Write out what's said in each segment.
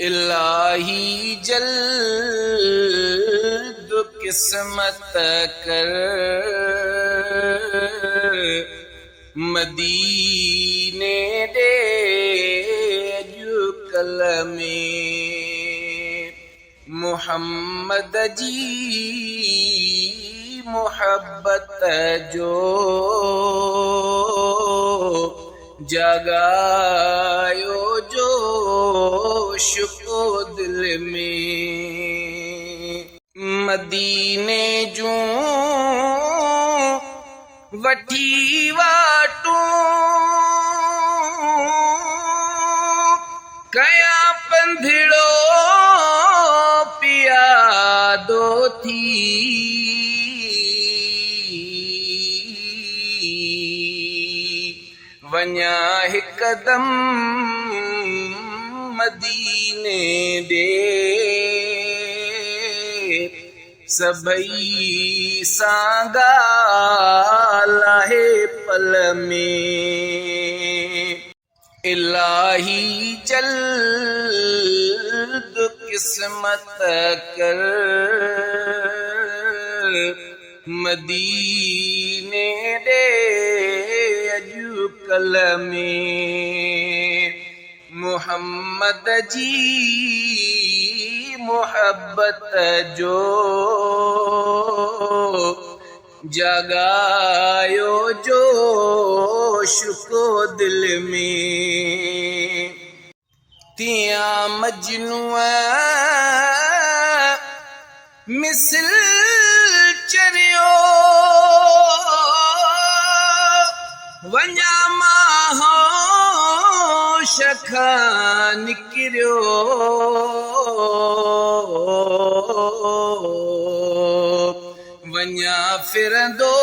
इलाही जल्द किस्मत कर मदीने दे जुकल में मुहम्मद जी मोहब्बत जो जगायो जोश को दिल में मदीने जूं वठी वाटूं कया पंधड़ो पियादो थी वञा हिकदम मदीने दे सभई सां ॻाल्हाए पल में इलाही जल्द किस्मत कर मदीने दे अॼुकल में मुहम्मद जी मोहब्बत जो जगायो जोश को दिल में तियां मजनूआ मिसल चरियो वञा माहोश खां निकिरियो वञा फिरंदो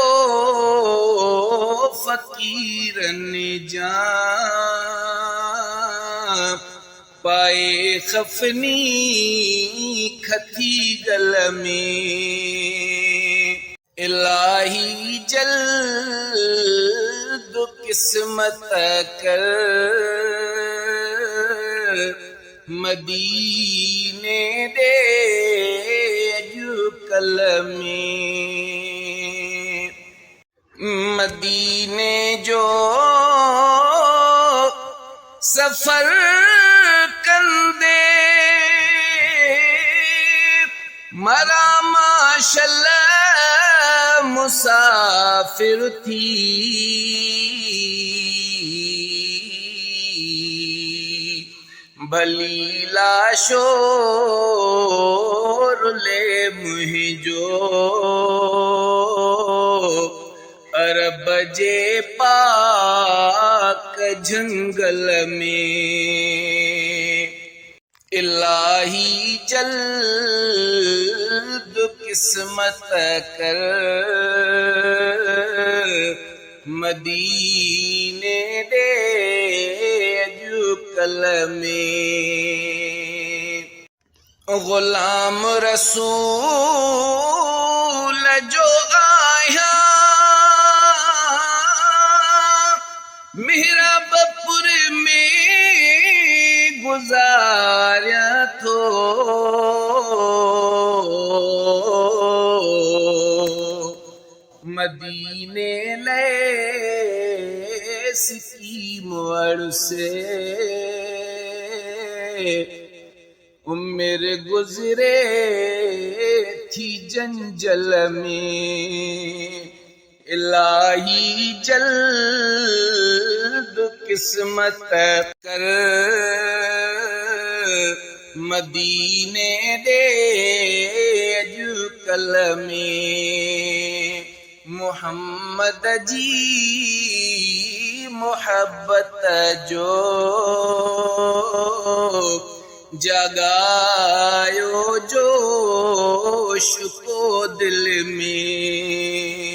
फ़क़ीरनि जा पाए खफ़नी खती गल में इलाही जल्द किस्मत कर मदीने दे अॼुकल में मदीने जो सफ़र कंदे मरा माशल मुसाफिर थी भली लाशो रुले मुंहिंजो अरब जे पाक झंगल में इलाही जल्द किस्मत कर मदीने दे अॼुकल में ग़ुलाम रसूल जो आया मिहराबपुर में गुज़ारिया थो मदीने ले सिकीम से उम्र गुज़रे थी जंजल में इलाही जल्द किस्मत कर मदीने दे अॼुकल में मुहम्मद जी मोहब्बत जो जगायो जोश को दिल में